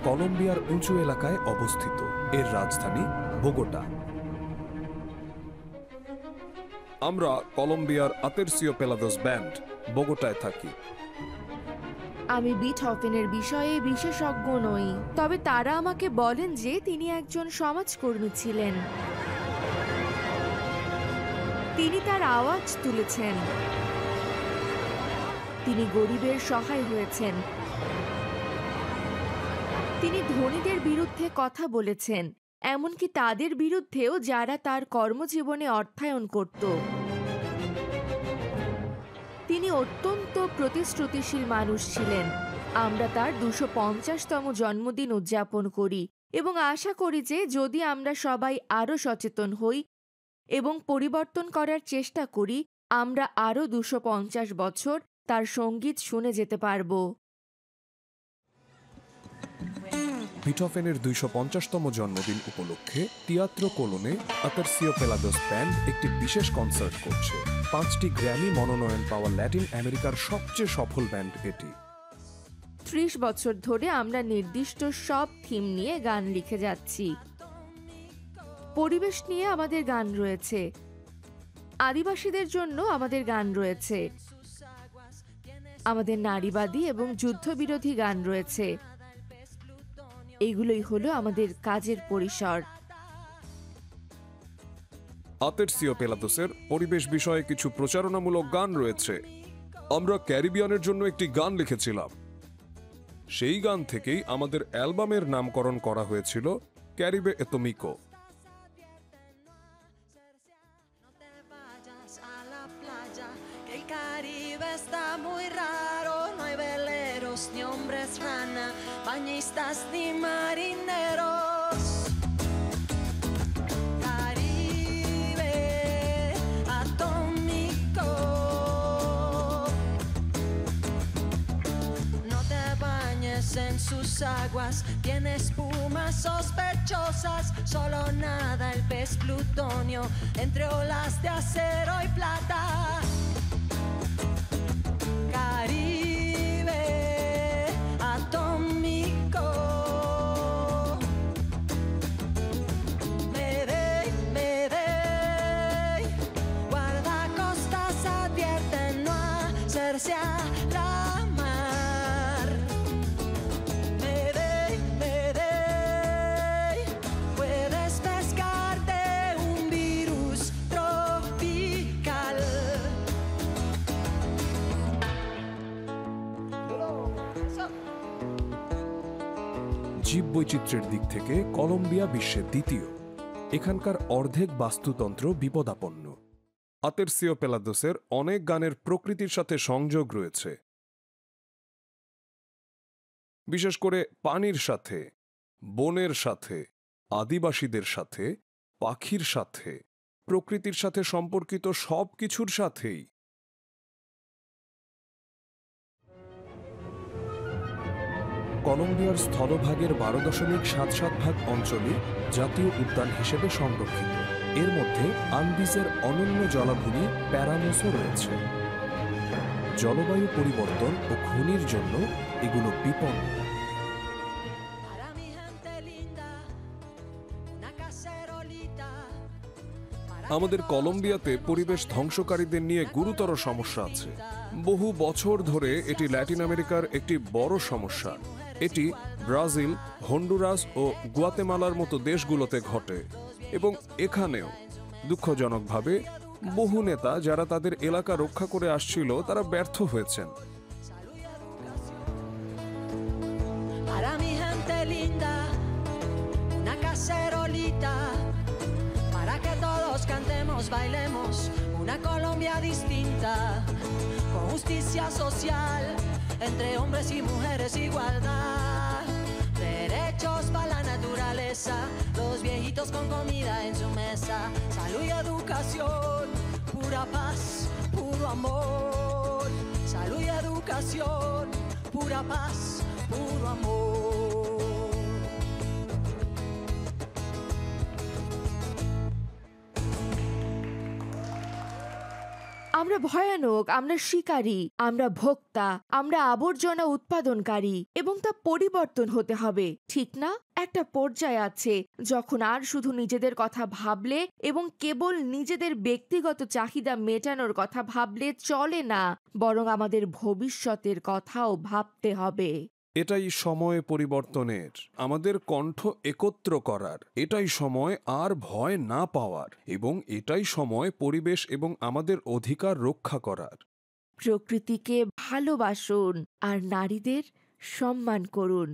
কলম্বিয়ার উঁচু এলাকায় অবস্থিত। এর রাজধানী বোগোটা। আমরা কলম্বিয়ার আতেরসিওপেলাদোস ব্যান্ড বোগোটায় থাকি। আমি বিটহফেনের বিষয়ে বিশেষজ্ঞ নই, তবে তারা আমাকে বলেন যে তিনি একজন সমাজকর্মী ছিলেন। তিনি তার আওয়াজ তুলেছেন, তিনি গরিবের সহায় হয়েছেন, তিনি ধনীদের বিরুদ্ধে কথা বলেছেন, এমনকি তাদের বিরুদ্ধেও যারা তার কর্মজীবনে অর্থায়ন করত। তিনি অত্যন্ত প্রতিশ্রুতিশীল মানুষ ছিলেন। আমরা তার 250তম জন্মদিন উদযাপন করি এবং আশা করি যে যদি আমরা সবাই আরও সচেতন হই এবং পরিবর্তন করার চেষ্টা করি, আমরা আরও 250 বছর তার সঙ্গীত শুনে যেতে পারব। বিটহফেনের 250তম জন্মদিন উপলক্ষে তিয়াত্রো কোলোনে আতেরসিওপেলাদোস ব্যান্ড একটি বিশেষ কনসার্ট করছে। 5টি গ্র্যামি মনোনয়ন পাওয়া ল্যাটিন আমেরিকার সবচেয়ে সফল ব্যান্ড এটি। 30 বছর ধরে আমরা নির্দিষ্ট সব থিম নিয়ে গান লিখে যাচ্ছি। পরিবেশ নিয়ে আমাদের গান রয়েছে, আদিবাসীদের জন্য আমাদের গান রয়েছে, আমাদের নারীবাদী এবং যুদ্ধবিরোধী গান রয়েছে। এগুলোই হলো আমাদের কাজের পরিসর। আতেরসিওপেলাদোসের পরিবেশ বিষয়ে কিছু প্রচারণামূলক গান রয়েছে। আমরা ক্যারিবিয়ানের জন্য একটি গান লিখেছিলাম। সেই গান থেকেই আমাদের অ্যালবামের নামকরণ করা হয়েছিল ক্যারিবে এতোমিকো। Bañistas ni marineros, Caribe atómico. No te bañes en sus aguas, tiene espumas sospechosas. Solo nada el pez plutonio entre olas de acero y plata. Caribe atómico. Mayday, guardacostas advierten no hacerse a la mar. Mayday, puedes pescar de un virus tropical. জীববৈচিত্র্যের দিক থেকে Colombia বিশ্বের দ্বিতীয়। এখানকার অর্ধেক বাস্তুতন্ত্র বিপদাপন্ন। আতেরসিওপেলাদোসের অনেক গানের প্রকৃতির সাথে সংযোগ রয়েছে, বিশেষ করে পানির সাথে, বনের সাথে, আদিবাসীদের সাথে, পাখির সাথে, প্রকৃতির সাথে সম্পর্কিত সব কিছুর সাথেই। কলম্বিয়ার স্থলভাগের 12.77 অঞ্চলই জাতীয় উদ্যান হিসেবে সংরক্ষিত। এর মধ্যে আন্দিজের অনন্য জলাভূমি প্যারামোসও রয়েছে। জলবায়ু পরিবর্তন ও খনির জন্য এগুলো বিপন্ন। আমাদের কলম্বিয়াতে পরিবেশ ধ্বংসকারীদের নিয়ে গুরুতর সমস্যা আছে। বহু বছর ধরে এটি ল্যাটিন আমেরিকার একটি বড় সমস্যা। এটি ব্রাজিল, হন্ডুরাস ও গুয়াতেমালার মতো দেশগুলোতে ঘটে এবং এখানেও দুঃখজনকভাবে বহু নেতা যারা তাদের এলাকা রক্ষা করে আসছিল তারা ব্যর্থ হয়েছেন। Bailemos una Colombia distinta, con justicia social, entre hombres y mujeres igualdad, derechos para la naturaleza, los viejitos con comida en su mesa, salud y educación, pura paz, puro amor, salud y educación, pura paz, puro amor. আমরা ভয়ানক, আমরা শিকারী, আমরা ভোক্তা, আমরা আবর্জনা উৎপাদনকারী এবং তা পরিবর্তন হতে হবে, ঠিক না? একটা পর্যায় আছে যখন আর শুধু নিজেদের কথা ভাবলে এবং কেবল নিজেদের ব্যক্তিগত চাহিদা মেটানোর কথা ভাবলে চলে না, বরং আমাদের ভবিষ্যতের কথাও ভাবতে হবে। এটাই সময় পরিবর্তনের, আমাদের কণ্ঠ একত্র করার, এটাই সময় আর ভয় না পাওয়ার, এবং এটাই সময় পরিবেশ এবং আমাদের অধিকার রক্ষা করার। প্রকৃতিকে ভালোবাসুন আর নারীদের সম্মান করুন।